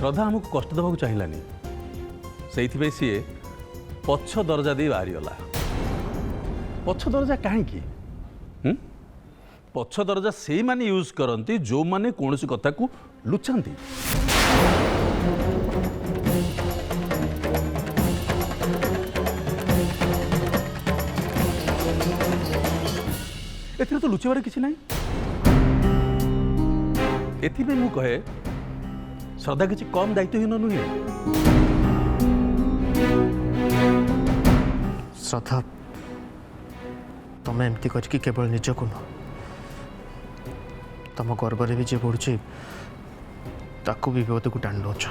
श्रद्धा आमको कष्ट देवाक चाहिलानी से सी पछ दरजा दे बाहरीगला। पछ दरजा कहीं पछ दरजा से माने यूज करती जो माने कौन सी कथा को लुचाती। एथिरे तो लुचेबार किसी नहीं। एथिबे मु कहे श्रद्धा किसी कम दायित्वहीन नुहे। श्रद्धा तुम एमती करके केवल निज को नुह तुम गर्भर भी जे बढ़ुची ताकू भी विपद को टाणी नौच।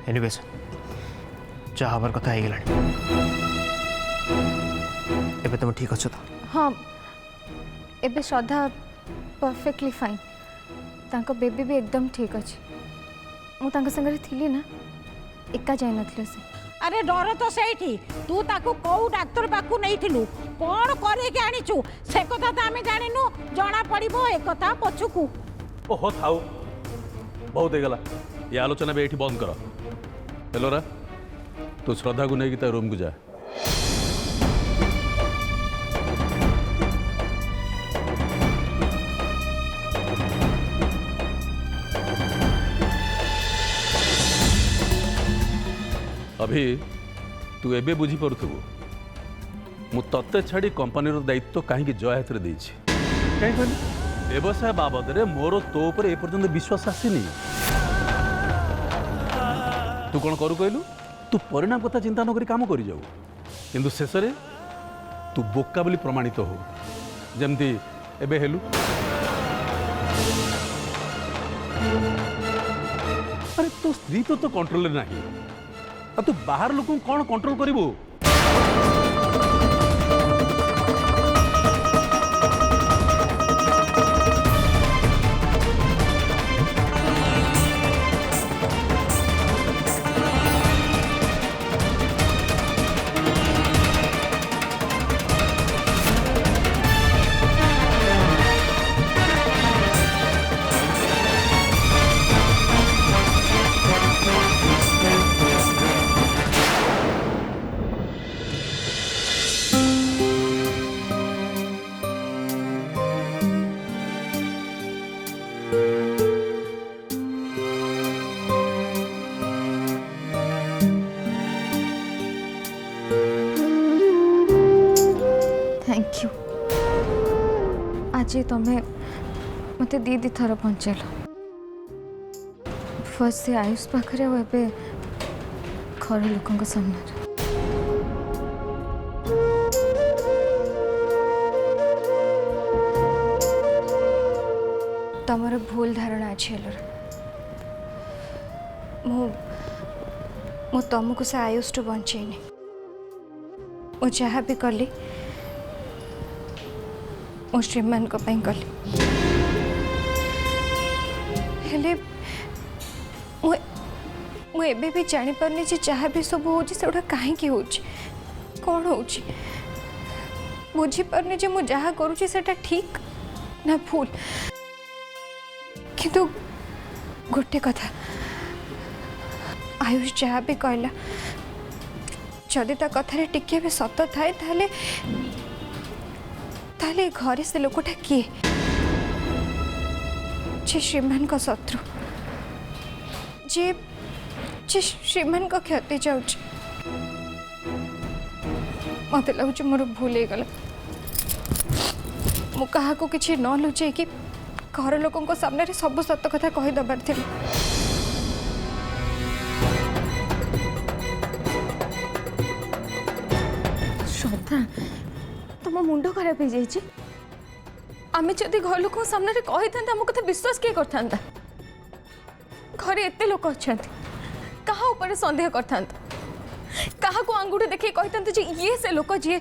एनिवेज जहाँ हबार कथा हो गला एबे तुम ठीक अच्छे तो? हाँ एबे श्रद्धा परफेक्टली फाइन। तांको बेबी भी एकदम ठीक अच्छे। मु तांको संगे थी ना एका जाई नथिले से। अरे डर तो सही तू ताकू कौ डाक्तर पाकू नहीं थिलु कौन करे के आनीचु से कथा तो आमे जानिनु जना पड़िबो ए कथा पछुकू। ओहो थाऊ बहुत ହେଇଗଲା ये आलोचना भी ये बंद कर। हेलोरा तू श्रद्धा को नहीं रूम को जा। अभी तू एबे बुझी पड़ुथबु मु तत्ते छाड़ी कंपनी दायित्व कहीं जय हाथ में देछि। कहीं व्यवसाय बाबद रे मोर तो ऊपर ए पर्यंत विश्वास आसीनी। तू कौन करू कहलु तू परिणाम कथा चिंता न करी काम करी जाऊ किंतु शेष रे तू बोका बोली प्रमाणित हो जमती एबे हेलु। अरे तो स्त्री तो कंट्रोल नहीं तू बाहर लोक कौन कंट्रोल करू। Thank you. आज तुम्हें मत दी थर पहुँचल फर्स्ट से आयुष पाखे घर लोक सामने। तमर भूल धारणा अच्छी मु तुमको से आयुष टू बचेनी मु जहाँ भी कली मो श्रीमान को कली हेले मुझे भी जानी पारनी जहाँ भी सब हो कहीं हो कौन हो बुझी पारनी जे मु जहाँ करुँची सेटा ठीक ना भूल। किंतु गोटे कथा आयुष जहाँ भी कहला जदि ता कथारे टिके भी सत थाए ताले ताले घरे से लोकटा किए जे श्रीमान का शत्रु जे जे श्रीमान का क्षति जाऊँ मत लगुच मोर भूल हो गला मु कहा को किसी न लुचे कि घर लोकों सामने रे सब सत कथा कही दबार थी। श्रद्धा तुम मुंड खराब हो जाइए आम जदि घर लोक सामने कही था आम कथा विश्वास किए कर घरे एत लोक अच्छा कहा ऊपर सन्देह कर क्या आंगुठी देखिए कही था ये से लोक जी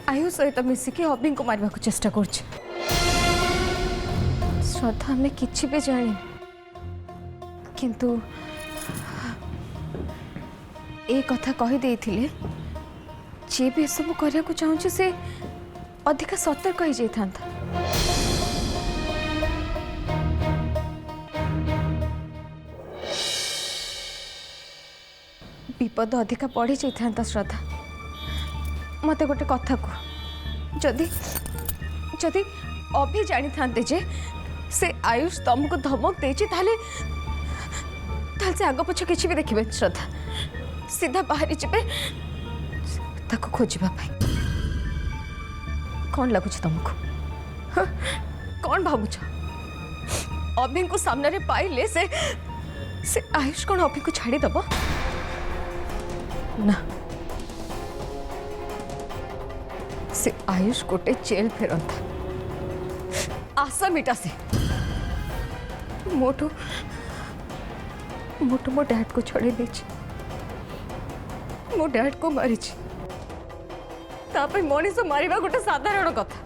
आयु सहित मिसिकी अभी को मारवा को चेष्टा कर श्रद्धा हमें किसी भी जानी किंतु ए कथा कही देथिले जे भी सब करने को चाहूँ से अधिक सतर्क हो जाता। विपद अधिका बढ़ी जाता श्रद्धा मत गोटे कथा को जदि जदि अभी जानी था जे से आयुष तुमको धमक देछि ताले से आग पछ किसी भी देखिए श्रद्धा सीधा बाहरी जीवे ताको खोजवा कौन लगुच तुमको हाँ? कौन भावुच अभी को सामने रे पाइले से आयुष कौन अभी को छाड़ी दब ना से आयुष गोटे जेल फेरंता आशा मिटा से मोटू मोटू मो डैड को छड़े देछि मो डैड को मारी मनीष मारिबा गोटे साधारण कथा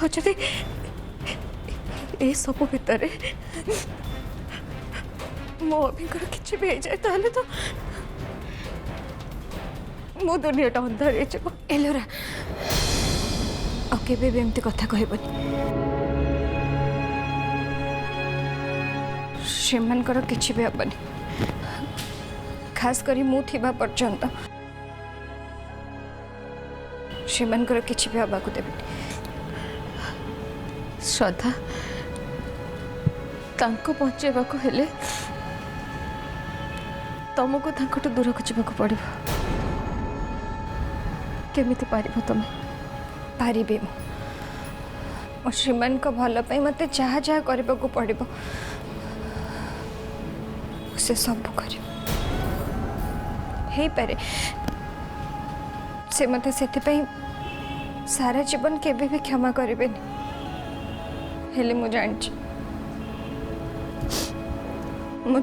जदि ए सब भितर मो अभिकर किसी भी जाए ताले तो मो दुनियाटा अंधार एलोरा केबे भी एमती कथा कहबनी सेमानकर किछि भी हेबनी खास करी मु थिबा पर्यंत सेमानकर किछि भी हबाकू देबनी श्रद्धा तांको पहुंचेबाकू हेले तुमको तांकोटू दूर को जाबाकू पड़िबो केमिति पारिबो तमे पारिबे मो श्रीमान को भल पाई मते जहाँ जहाँ करने को पड़ो से सब कर पारे से मते से सारा जीवन केबे भी क्षमा करें हेले मु जान मो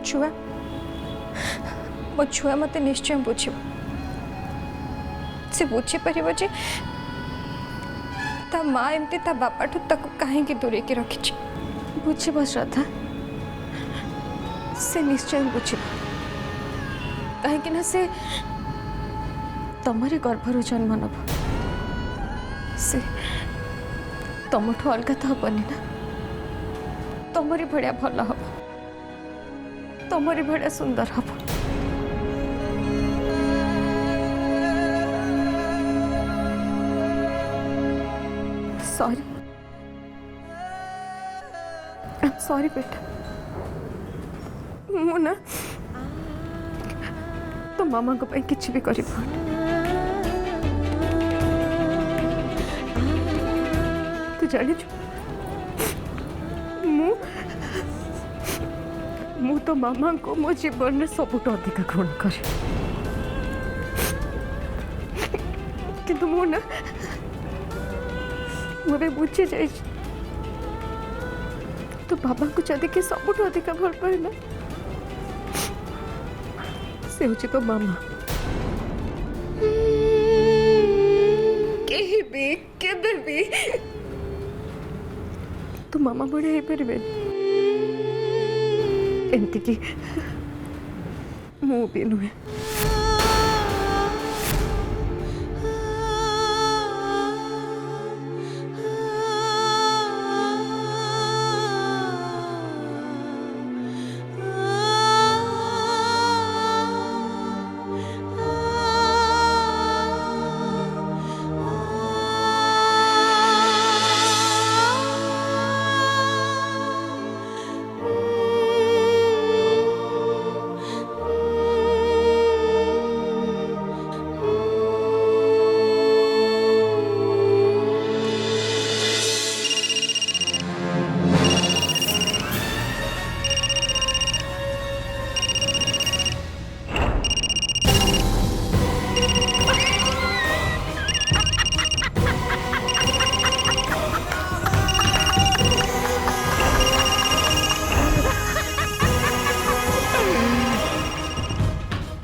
छुआ मते निश्चय बुझ से बुझी पार जे ता माँ एमती ता बापा ठू ताको कहीं दूरे की रखी बुझब श्रद्धा से निश्चय बुझब कहीं से तमरी गर्भर जन्म नब से तुमठू अलग तो हेनी ना तमरी भाया भल हम तमरी भाया सुंदर हम सॉरी I'm sorry बेटा मु ना तो मामा को पाई किछि भी करि तू जानी मु तो मामा को मो जीवन में सबुठ अधिक ग्रहण करे किंतु मु ना मुझे बुझी जाए तो बाबा को जदि के सबुठ अधिक भल पाए ना से हूँ तो मामा केबे भी तो मामा बड़े हो पारे एमती कि मु भी नुहे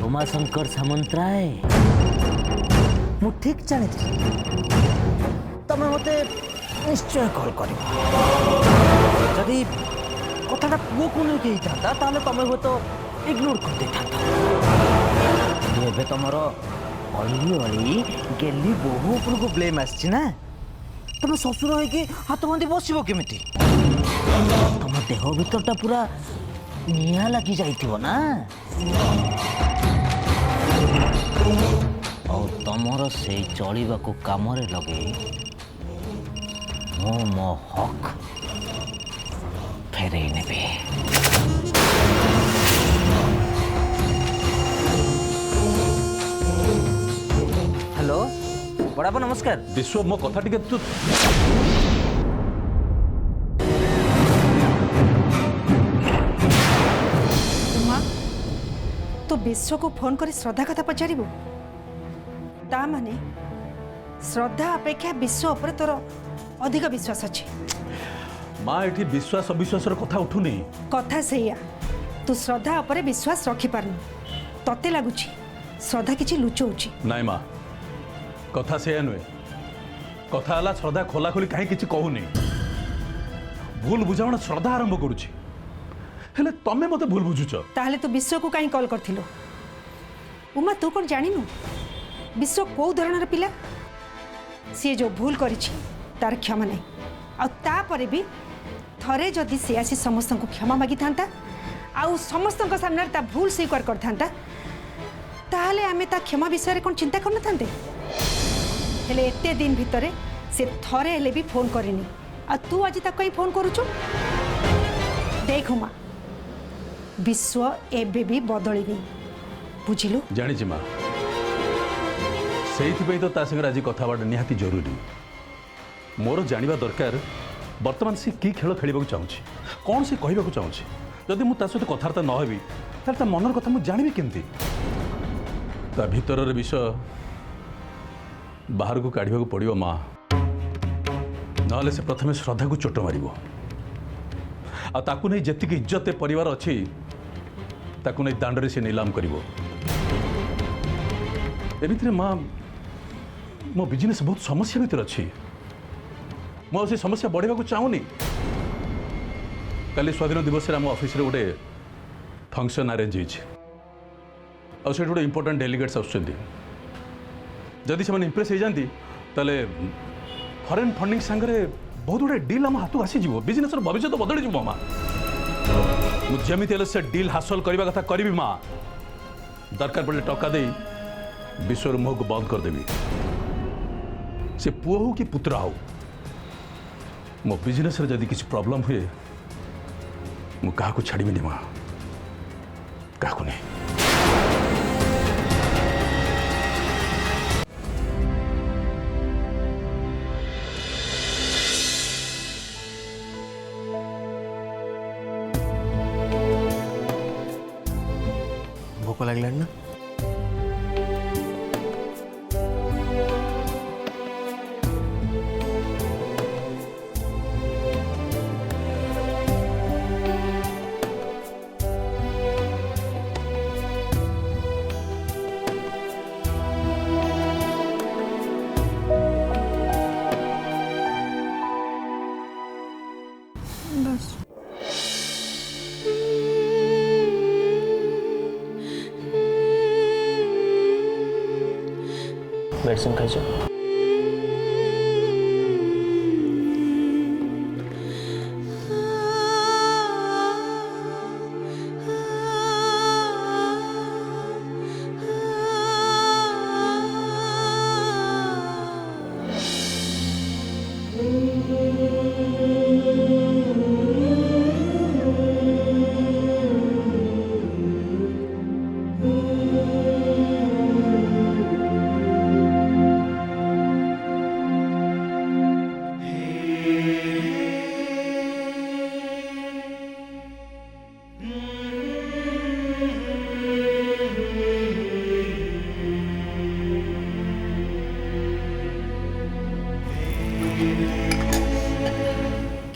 उमाशंकर सामंतराय मु ठीक जानी तमें मत निश्चय कॉल कर जदि कथाटा पुओ को नहीं था तमें हूँ तो इग्नोर कर दे था तुम अली अली गेली बहु उपर को ब्लेम आसना तुम ससुर हो हाथ बांधि बसब केमी तुम देह भीतरटा पूरा निया लगी जाइथिबो ना और तमर से चलिबा को कामरे लगे मो हक फेरे नेबे। हेलो बड़ापा नमस्कार। विश्व मो कथा टिके तू उमा तू विश्व को फोन कर श्रद्धा कथा पचारू ता माने श्रद्धा अपेक्षा विश्व उपर तोर अधिक विश्वास अच्छे। माँ एठी विश्वास अविश्वास कथा उठुनी। कथा से तू श्रद्धा उपर विश्वास रखी पारनु तते लगुची श्रद्धा किछि लुचौची। नाई माँ कथा से नुहे कथा है श्रद्धा खोला खोली कहीं किसी कहूनी भूल बुझाणा श्रद्धा आरंभ करुची हेले तमे मते भूल बुझुच। ताहले तू विश्व को कहीं कॉल करथिलो उमा तू कौन जानिनु विश्व कौ धरणर पिला सी जो भूल करिछि तार क्षमा नहीं आ तापरे भी थरे जदि से आसी समस्त को क्षमा मागी थांता आउ समस्त सामने ता भूल स्वीकार कर थांता ताहले आमे ता क्षमा विषय कौन चिंता करन थांते। हेले एते दिन भितरे से थरे हेले भी फोन करिनी आ तू आज तक कहीं फोन करूचु। देख उमा विश्व एबे भी बदलिनी बुझिलु। जानी माँ से तो ता संगे आज कथबार्ता निहाती जरूरी मोर जानिबा दरकार वर्तमान से की खेल खेल चाहूँगी कौन से कहवाक चाहूँगी जदि मु ता सहित कथबार्ता न हेबी तार मनर कथा मुझे जानवी केमती ता भीतर विषय बाहर को काढ़ा पड़ो माँ ना से प्रथम श्रद्धा को चोट मार नहीं जी इज्जत परिवार अच्छी ताकू नहीं दांडे से नीलाम कर माँ मो बिजनेस बहुत समस्या भीतर अच्छी मुझे समस्या बढ़ावा चाहूनी। कल स्वाधीन दिवस आम ऑफिस गोटे फंक्शन अरेंज होटे गोटे इंपोर्टाट डेलीगेट्स आसुँच जदि से इम्प्रेस हो जाती ताले फरेन फंडिंग सांगे बहुत गुड़े डील आम हाथ आसीज बिजनेस भविष्य तो बदली जाव माँ मुझे से डील हासिल करने कथा करी माँ दरकार पड़े टका दे विश्व मुह को बंद करदेवी से पुओ हो कि पुत्रा हो मो बिजनेस रे जदि किसी प्रॉब्लम हुए मु काहा छाड़बी माँ काहा नहीं। भोक लगला ना मेडिसिन खाई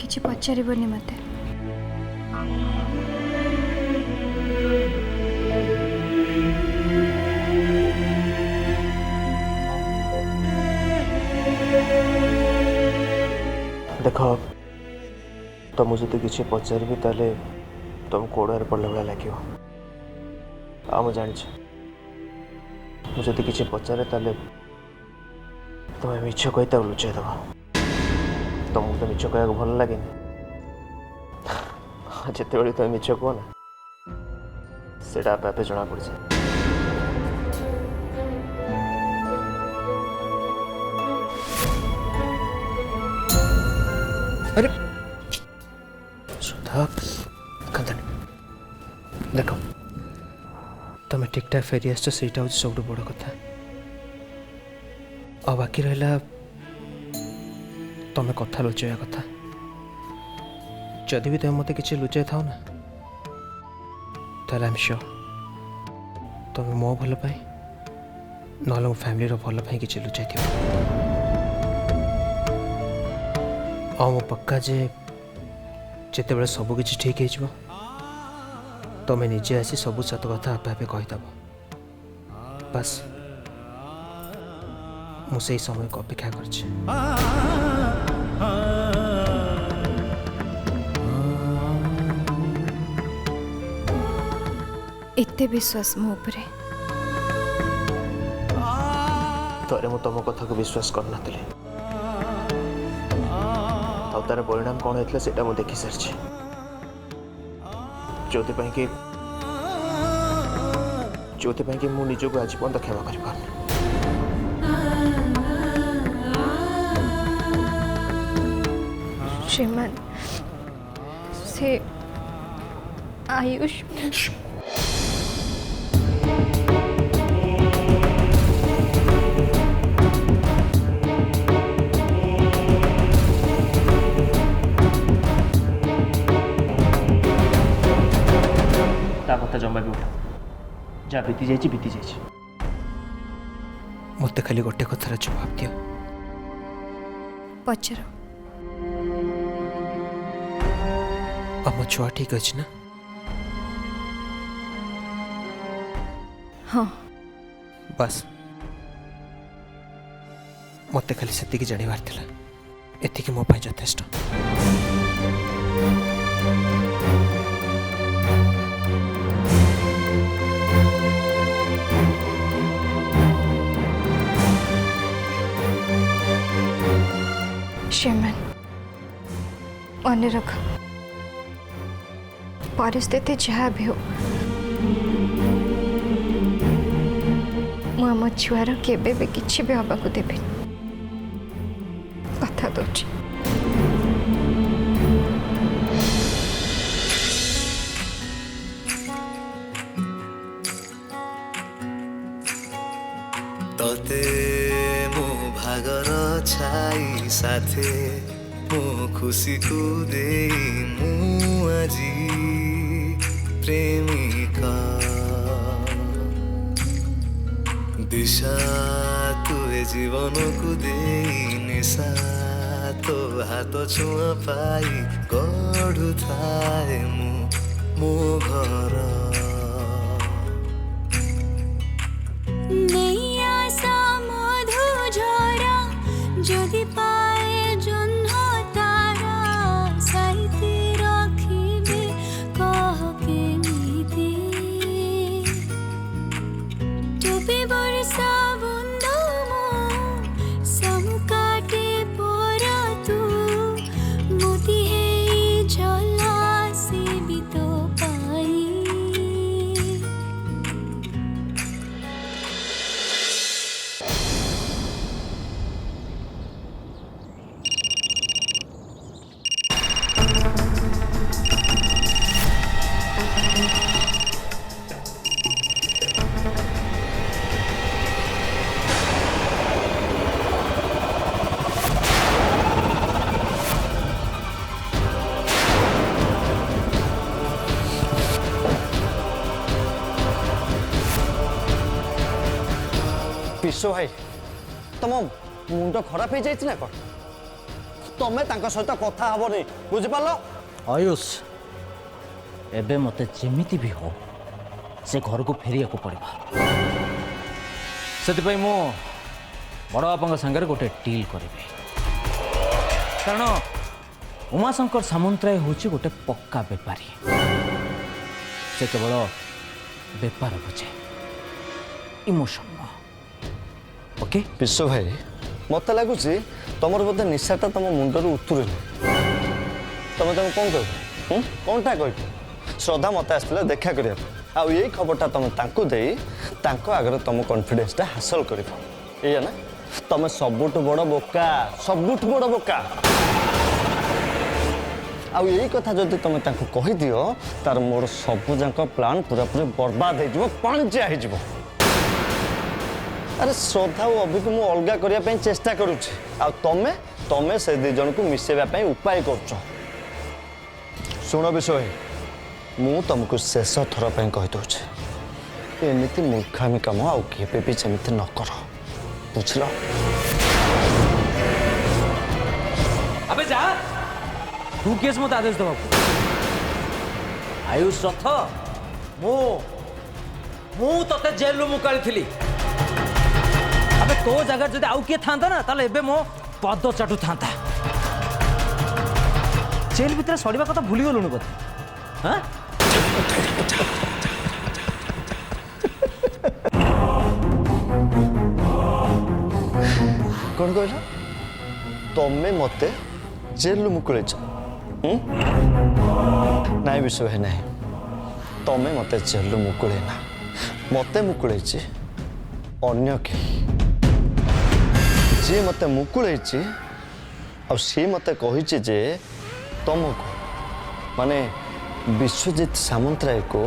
किछि पचारिबनी मते देख तुम मुझे किसी पचारि ताले तुम कोड़े पड़ला भाया लगे आ जानी मुझे किसी पचारे ताले तुम्हें मिछ कहीता लुचाई दब तुमको तो मिछ कह भल लगे जिते तुम मिछ कह ना सेटा आप आपे जना पड़ जाए। अरे सुधा कंदनी देखो तुम ठीक ठाक फेरी आस सब बड़ कथा आ बाकी रहा तुम कथा लुचाया कथा जदि भी तुम मत कि लुचाई था ना आई एम श्योर तुम मो भल पाई ना मो फैमिली भल पाई कि लुचाई थी आ मो पक्का जे जिते बड़े सब किसी ठीक हो तुम्हें निजे आसी सब सत कथा आपे आपे कहीदेव बस मुझे समय को अपेक्षा कर एते विश्वास मो उपरे थोड़े मु तुम कथा को विश्वास करना तार परिणाम कौन होता है मुझे देखी सारी जो कि मु निजक आज पर्यटन क्षमा कर पारनी श्रीमान से आयुष कथा जमा भी उठा जा बीती जाइए मत खाली गोटे कथार जवाब दियो पचर आम छुआ ठीक अच्छे ना हाँ बस मत खाली से जानवर एति मो यथेष्ट श्रीमान मन रख परिस्थिति जहाँ भी हो मो छुआर केबे भी किछि भी हवा को देबे कथा दोची तते मो भागर छाई साथे मो खुशी को दे मु आजी प्रेमिका दिशा तुए जीवन को दे निशा तो हाथ छुआ पाई गढ़ु थाए मो घर যদি পায়ে জন্ম তারা সাইতে রাখিবে কহকে নিতে টুপি বর্ষা বন্ধু মো সমকাটে পরা তু মোতি হেই ঝলা সেবিত পাই विश्व भाई तुम मुंड खराब हो जाए ना कौन तुम्हें सहित कथा हेनी बुझिपार आयुष एबे मते जेमिति भी हो से घर को फेरिया को पड़ेगा से मो बड़ बापा सागर गोटे डील करें कारण उमाशंकर सामंतराय हूँ गोटे पक्का बेपारी से केवल बेपार बुझे इमोशन ओके विश्व भाई मत लगुच तुम बोधे निशाटा तुम मुंडर उतुरे तुम तुम कौन कह कौनटा कह श्रद्धा मत आसला देखा करने ଆଉ ଏଇ ଖବରଟା ତମେ ତାଙ୍କୁ ଦେଇ ତାଙ୍କ ଆଗରେ ତମ କନଫିଡେନ୍ସଟା ହାସଲ କରିବ ଏଇଆ ନା ତମେ ସବୁଠୁ ବଡ଼ ବୋକା ସବୁଠୁ ବଡ଼ ବୋକା ଆଉ ଏଇ କଥା ଯଦି ତମେ ତାଙ୍କୁ କହିଦିଅ ତାର ମୋର ସବୁ ଯାକ ପ୍ଲାନ୍ ପୁରାପୁରି ବର୍ବାଦ ହେଇଯିବ ପାଣିଚିଆ ହେଇଯିବ ଆରେ ଶ୍ରଦ୍ଧା ଆଉ ଅଭିକୁ ମୁଁ ଅଲଗା କରିବା ପାଇଁ ଚେଷ୍ଟା କରୁଛି ଆଉ ତମେ ତମେ ସେ ଦୁଇ ଜଣକୁ ମିଶାଇବା ପାଇଁ ଉପାୟ କରୁଛ ଶୁଣ ବିଷୟ ମୁଁ ତମକୁ ଶେଷ ଥର ପାଇଁ କହିଦେଉଛି ଏମିତି ମୂର୍ଖାମୀ କାମ ଆଉ କେବେ ବି ଯେମିତି ନ କର ବୁଝିଲ अबे जा तू केस मत आदेश दबा आयुष रथ मु मु तते जेल रु मुकाली थिली अबे तो जगह जदि आउ के थांता ना ताले एबे मो पद चाटू थांता जेल भीतर सड़ीबा कथा भूली गलुनी बोधे हां कौन कहला तमें मते जेल मुकुलेच नाई विषय है नहीं तमें मते जेल मुकुले ना मते मुकुलेची अन्य के जी मते मुकुलेची और सी मते कहिची जे तुमको माने विश्वजीत सामंतराय को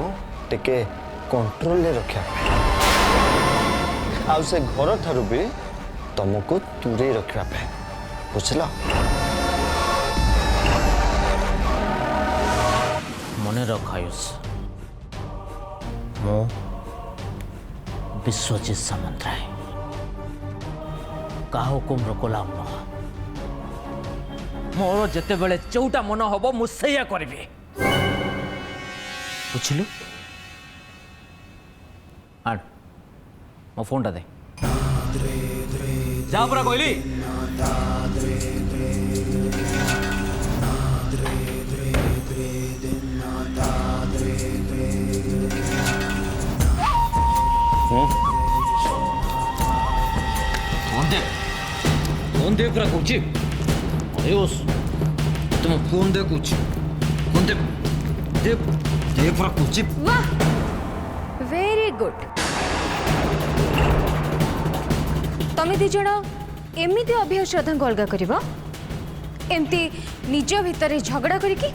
टिके कंट्रोल ले रखा आ से घर ठारू भी तुमको दूरे रखा बुझल मन रख आयुष मो विश्वजीत सामंतराय का हुकुम गुलाम न मोर जेते बेले चौटा मन हम मुझे करी बुझलु आण मो फोनटा दे जा पूरा कहली फोन दे पूरा कौच आयुष तुम फोन दे कौच फोन दे दे दे पूरा कौच वाह वेरी गुड तमे दी जण एमिति अभि श्रद्धा को अलग करबो एमती निज भितर झगड़ा करिकी